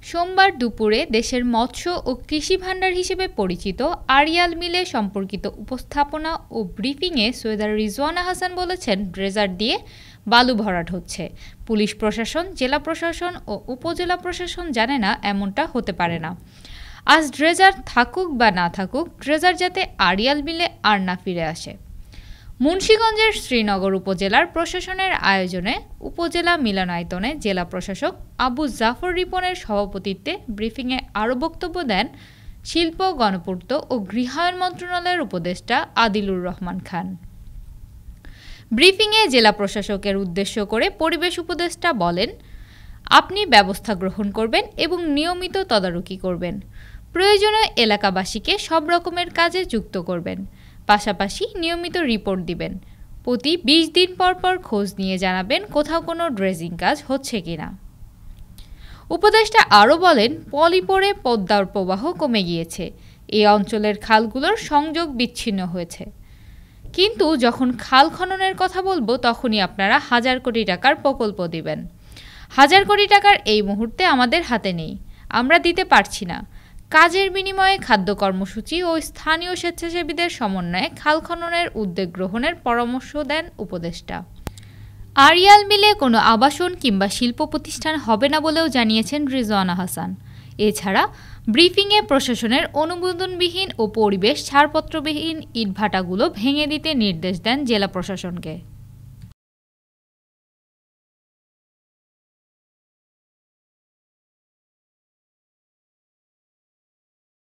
সোমবার দুপুরে দেশের মৎস্য ও কৃষি ভাণ্ডার হিসেবে পরিচিত আড়িয়াল মিলে সম্পর্কিত উপস্থাপনা ও ব্রিফিংয়ে সৈয়দা রিজওয়ানা হাসান বলেছেন, ড্রেজার দিয়ে বালু ভরাট হচ্ছে। পুলিশ প্রশাসন, জেলা প্রশাসন ও উপজেলা প্রশাসন জানে না, এমনটা হতে পারে না। আজ ড্রেজার থাকুক বা না থাকুক, ড্রেজার যাতে আড়িয়াল মিলে আর না ফিরে আসে। মুন্সিগঞ্জের শ্রীনগর উপজেলার প্রশাসনের আয়োজনে উপজেলা মিলনায়তনে জেলা প্রশাসক আবু জাফর রিপনের সভাপতিত্বে ব্রিফিংয়ে আরও বক্তব্য দেন শিল্প, গণপূর্ত ও গৃহায়ণ মন্ত্রণালয়ের উপদেষ্টা আদিলুর রহমান খান। ব্রিফিংয়ে জেলা প্রশাসকের উদ্দেশ্য করে পরিবেশ উপদেষ্টা বলেন, আপনি ব্যবস্থা গ্রহণ করবেন এবং নিয়মিত তদারকি করবেন। প্রয়োজনে এলাকাবাসীকে সব রকমের কাজে যুক্ত করবেন। পাশাপাশি নিয়মিত রিপোর্ট দিবেন। প্রতি ২০ দিন পর পর খোঁজ নিয়ে জানাবেন কোথাও কোনো ড্রেজিং কাজ হচ্ছে কিনা। উপদেষ্টা আরও বলেন, পলি পড়ে পদ্মার প্রবাহ কমে গিয়েছে। এই অঞ্চলের খালগুলোর সংযোগ বিচ্ছিন্ন হয়েছে। কিন্তু যখন খাল খননের কথা বলবো, তখনই আপনারা হাজার কোটি টাকার প্রকল্প দিবেন। হাজার কোটি টাকার এই মুহূর্তে আমাদের হাতে নেই, আমরা দিতে পারছি না। কাজের বিনিময়ে খাদ্য কর্মসূচি ও স্থানীয় স্বেচ্ছাসেবীদের সমন্বয়ে খাল খননের উদ্যোগ গ্রহণের পরামর্শ দেন উপদেষ্টা। আড়িয়াল মিলে কোনো আবাসন কিংবা শিল্প প্রতিষ্ঠান হবে না বলেও জানিয়েছেন রিজওয়ানা হাসান। এছাড়া ব্রিফিংয়ে প্রশাসনের অনুমোদনবিহীন ও পরিবেশ ছাড়পত্রবিহীন ইটভাটাগুলো ভেঙে দিতে নির্দেশ দেন জেলা প্রশাসনকে।